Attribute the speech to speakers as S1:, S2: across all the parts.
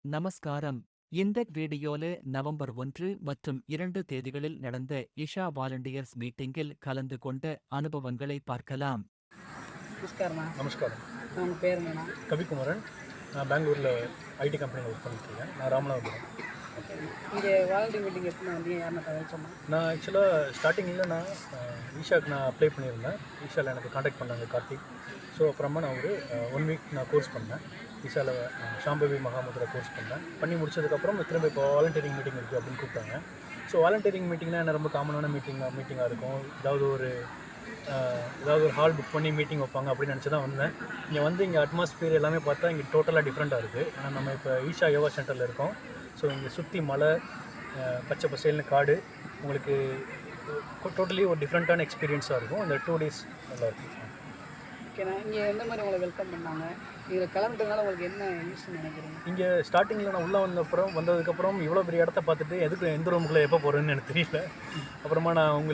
S1: நமஸ்காரம். இந்த வீடியோல நவம்பர் 1 மற்றும் 2 தேதிகளில் நடந்த இஷா வாலண்டியர்ஸ் மீட்டிங்கில் கலந்து கொண்ட அனுபவங்களை பார்க்கலாம்.
S2: நமஸ்காரம்ண்ணா.
S3: நமஸ்காரம்.
S2: உங்கள் பேருங்கண்ணா?
S3: கவிக்குமரன். நான் பெங்களூரில் ஐடி கம்பெனியில் ஒர்க் பண்ணிட்டுருக்கேன். நான் ராமநாதபுரம்.
S2: ஓகே. இங்கே வாலண்டியர் மீட்டிங் எப்படி வந்தீங்க? யாருன்னா தகவல் சொன்னேன்.
S3: நான் ஆக்சுவலாக ஸ்டார்டிங்கில் ஈஷாவுக்கு நான் அப்ளை பண்ணியிருந்தேன். ஈஷாவில் எனக்கு காண்டாக்ட் பண்ணாங்க கார்த்திக். ஸோ அப்புறமா நான் ஒரு 1 வீக் நான் கோர்ஸ் பண்ணேன். ஈஷாவில் சாம்பவி மகாமுத்ரா கோர்ஸ் பண்ணி முடிச்சதுக்கப்புறம் திரும்ப இப்போ வாலண்டியரிங் மீட்டிங் இருக்குது அப்படின்னு கூப்பிட்டாங்க. ஸோ வாலண்டியரிங் மீட்டிங்னால் என்ன ரொம்ப காமனான மீட்டிங்காக இருக்கும். ஏதாவது ஒரு ஹால் புக் பண்ணி மீட்டிங் வைப்பாங்க அப்படின்னு நினச்சி தான் வந்தேன். இங்கே அட்மாஸ்பியர் எல்லாமே பார்த்தா இங்கே டோட்டலாக டிஃப்ரெண்ட்டாக இருக்குது. ஏன்னா நம்ம இப்போ ஈஷா யோகா சென்டரில் இருக்கோம். ஸோ இங்கே சுற்றி மலை, பச்சை பசேல்னு காடு, உங்களுக்கு டோட்டலி ஒரு டிஃப்ரெண்ட்டான எக்ஸ்பீரியன்ஸாக இருக்கும். அந்த 2 days நல்லாயிருக்கும்.
S2: ஓகேண்ணா. இங்கே எந்த மாதிரி உங்களை வெல்கம் பண்ணாங்க? இதில் கலந்துட்டதுனால உங்களுக்கு என்ன யூஸ்ன்னு நினைக்கிறீங்க?
S3: இங்கே ஸ்டார்டிங்கில் நான் உள்ளே வந்ததுக்கப்புறம் இவ்வளோ பெரிய இடத்த பார்த்துட்டு எந்த ரூமுக்குள்ளே எப்போ போகிறேன்னு எனக்கு தெரியல. அப்புறமா நான்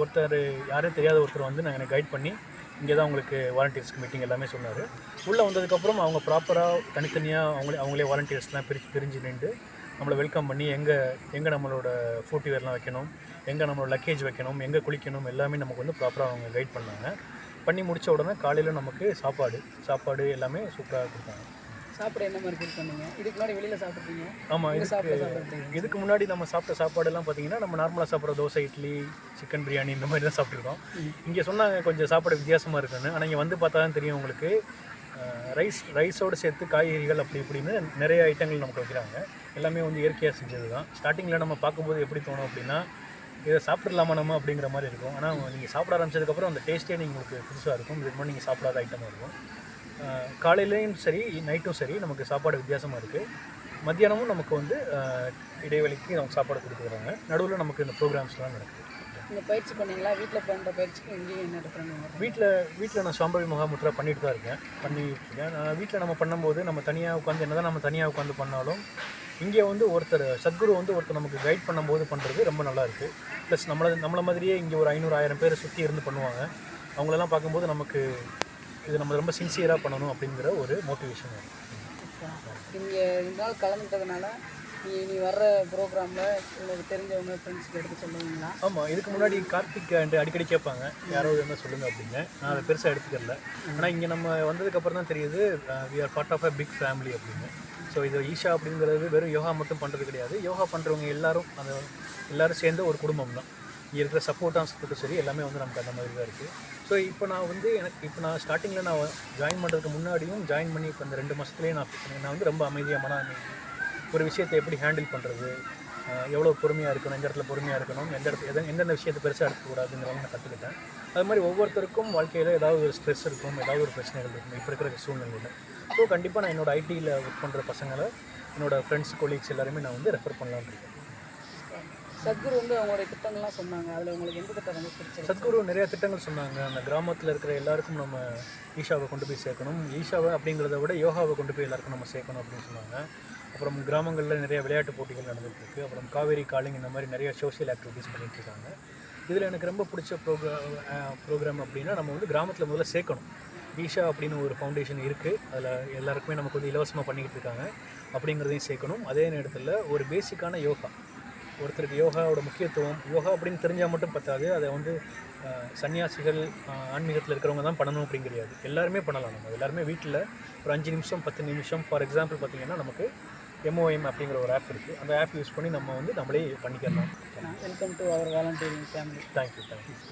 S3: ஒருத்தர் யாரும் தெரியாத ஒருத்தர் வந்து நான் எனக்கு கைட் பண்ணி இங்கே தான் உங்களுக்கு வாலண்டியர்ஸ்க்கு மீட்டிங் எல்லாமே சொன்னார். உள்ளே வந்ததுக்கப்புறம் அவங்க ப்ராப்பராக தனித்தனியாக அவங்களே வாலண்டியர்ஸ்லாம் பிரிஞ்சு நின்று நம்மளை வெல்கம் பண்ணி எங்கே நம்மளோட ஃபுட்வேர்லாம் வைக்கணும், எங்கே நம்மளோட லக்கேஜ் வைக்கணும், எங்கே குளிக்கணும் எல்லாமே நமக்கு வந்து ப்ராப்பராக அவங்க கைட் பண்ணி முடித்த உடனே காலையில் நமக்கு சாப்பாடு எல்லாமே சூப்பராக கொடுத்தாங்க.
S2: சாப்பிட என்ன மாதிரி ஃபீல் பண்ணீங்க? இதுக்கு முன்னாடி வெளியில் சாப்பிட்றீங்க?
S3: ஆமாம், இதுக்கு முன்னாடி நம்ம சாப்பிட்ட சாப்பாடெல்லாம் பார்த்தீங்கன்னா நம்ம நார்மலாக சாப்பிட்ற தோசை, இட்லி, சிக்கன் பிரியாணி இந்த மாதிரி தான் சாப்பிட்ருக்கோம். இங்கே சொன்னாங்க கொஞ்சம் சாப்பாடு வித்தியாசமாக இருக்குன்னு. ஆனால் இங்கே வந்து பார்த்தா தான் தெரியும் உங்களுக்கு. ரைஸோடு சேர்த்து காய்கறிகள் அப்படி இப்படின்னு நிறைய ஐட்டங்கள் நமக்கு வைக்கிறாங்க. எல்லாமே வந்து இயற்கையாக செஞ்சது தான். ஸ்டார்டிங்கில் நம்ம பார்க்கும்போது எப்படி தோணும் அப்படின்னா, இதை சாப்பிடலாமா நம்ம அப்படிங்கிற மாதிரி இருக்கும். ஆனால் நீங்கள் சாப்பிட ஆரம்பிச்சதுக்கப்புறம் அந்த டேஸ்ட்டே உங்களுக்கு புதுசாக இருக்கும். இதுக்கு முன்னாடி நீங்கள் சாப்பிடாத ஐட்டமாக இருக்கும். காலையிலையும் சரி நைட்டும் சரி நமக்கு சாப்பாடு வித்தியாசமாக இருக்குது. மத்தியானமும் நமக்கு வந்து இடைவெளிக்கு நமக்கு சாப்பாடு கொடுத்துக்கிறாங்க. நடுவில் நமக்கு இந்த ப்ரோக்ராம்ஸ்லாம் நடக்குது.
S2: நீங்கள் பயிற்சி பண்ணீங்களா? வீட்டில் பண்ணுற பயிற்சிக்கு இங்கேயும் என்ன எடுத்துகிறாங்க?
S3: வீட்டில் நான் சாம்பவி மகாமுத்ரா பண்ணிட்டு தான் இருக்கேன். நான் வீட்டில் நம்ம பண்ணும்போது நம்ம தனியாக உட்காந்து என்ன தான் நம்ம தனியாக உட்காந்து பண்ணாலும் இங்கே வந்து சத்குரு ஒருத்தர் நமக்கு கைட் பண்ணும்போது பண்ணுறது ரொம்ப நல்லாயிருக்கு. ப்ளஸ் நம்மளை மாதிரியே இங்கே ஒரு 500-1000 பேர் சுற்றி இருந்து பண்ணுவாங்க. அவங்களெல்லாம் பார்க்கும்போது நமக்கு இது நம்ம ரொம்ப சின்சியராக பண்ணணும் அப்படிங்கிற ஒரு மோட்டிவேஷன் இருக்குது.
S2: இங்கே இந்த நாள் கலந்துட்டதுனால நீ வர்ற ப்ரோக்ராமில் உங்களுக்கு தெரிஞ்சவங்க ஃப்ரெண்ட்ஸ்க்கு எடுத்து சொல்லுவீங்களா?
S3: ஆமாம், இதுக்கு முன்னாடி கார்த்திக் அடிக்கடி கேட்பாங்க யாராவது என்ன சொல்லுங்கள் அப்படின்னு. நான் அதை பெருசாக எடுத்துக்கல. ஆனால் இங்கே நம்ம வந்ததுக்கப்புறம் தான் தெரியுது we are part of a big family அப்படின்னு. ஸோ இது ஈஷா அப்படிங்கிறது வெறும் யோகா மட்டும் பண்ணுறது கிடையாது. யோகா பண்ணுறவங்க எல்லோரும் சேர்ந்த ஒரு குடும்பம் தான். இங்கே இருக்கிற சப்போர்ட்டும் சரி எல்லாமே வந்து நமக்கு அந்த மாதிரி தான் இருக்குது. ஸோ இப்போ நான் ஸ்டார்டிங்கில் நான் ஜாயின் பண்ணுறதுக்கு முன்னாடியும் ஜாயின் பண்ணி இப்போ இந்த 2 மாதத்துலேயே நான் வந்து ரொம்ப அமைதியாக ஒரு விஷயத்தை எப்படி ஹேண்டில் பண்ணுறது, எவ்வளோ பொறுமையாக இருக்கணும், எந்த இடத்துல பொறுமையாக இருக்கணும், எந்தெந்த விஷயத்தை பெருசாக எடுக்கக்கூடாதுங்கிறவங்க நான் கற்றுக்கிட்டேன். அது மாதிரி ஒவ்வொருத்தருக்கும் வாழ்க்கையில் ஏதாவது ஒரு ஸ்ட்ரெஸ் இருக்கும், ஏதாவது ஒரு பிரச்சனைகள் இருக்கும் இப்போ இருக்கிற சூழ்நிலையில். ஸோ கண்டிப்பாக நான் என்னோடய ஐடியில் ஒர்க் பண்ணுற பசங்களை, என்னோடய ஃப்ரெண்ட்ஸ், கொலீக்ஸ் எல்லாருமே நான் வந்து ரெஃபர் பண்ணலான்னு இருக்கேன்.
S2: சத்குரு அவங்களுடைய திட்டங்கள்லாம் சொன்னாங்க. அதில் உங்களுக்கு எந்த திட்டம் ரொம்ப பிடிச்சது?
S3: சத்குரு நிறைய திட்டங்கள் சொன்னாங்க. அந்த கிராமத்தில் இருக்கிற எல்லாருக்கும் நம்ம ஈஷாவை கொண்டு போய் சேர்க்கணும், ஈஷாவை அப்படிங்கிறத விட யோகாவை கொண்டு போய் எல்லாருக்கும் நம்ம சேர்க்கணும் அப்படின்னு சொன்னாங்க. அப்புறம் கிராமங்களில் நிறைய விளையாட்டு போட்டிகள் நடந்துகிட்ருக்கு. அப்புறம் காவேரி காலிங் இந்த மாதிரி நிறைய சோஷியல் ஆக்டிவிட்டீஸ் பண்ணிகிட்ருக்காங்க. இதில் எனக்கு ரொம்ப பிடிச்ச ப்ரோக்ராம் அப்படின்னா நம்ம வந்து கிராமத்தில் முதல்ல சேர்க்கணும். ஈஷா அப்படின்னு ஒரு ஃபவுண்டேஷன் இருக்குது. அதில் எல்லாருக்குமே நமக்கு வந்து இலவசமாக பண்ணிக்கிட்டு இருக்காங்க. அப்படிங்கிறதையும் சேர்க்கணும். அதே நேரத்தில் ஒரு பேசிக்கான ஒருத்தருக்கு யோகாவோட முக்கியத்துவம், யோகா அப்படின்னு தெரிஞ்சால் மட்டும் பத்தாது. அதை வந்து சன்னியாசிகள், ஆன்மீகத்தில் இருக்கிறவங்க தான் பண்ணணும் அப்படின்னு கிடையாது. எல்லாருமே பண்ணலாம். நம்ம எல்லாருமே வீட்டில் ஒரு 5 நிமிஷம் 10 நிமிஷம் ஃபார் எக்ஸாம்பிள் பார்த்திங்கன்னா நமக்கு MOM அப்படிங்கிற ஒரு ஆப் இருக்குது. அந்த ஆப் யூஸ் பண்ணி நம்ம வந்து நம்மளே பண்ணிக்கலாம்.
S2: Welcome to our volunteering family.
S3: Thank you.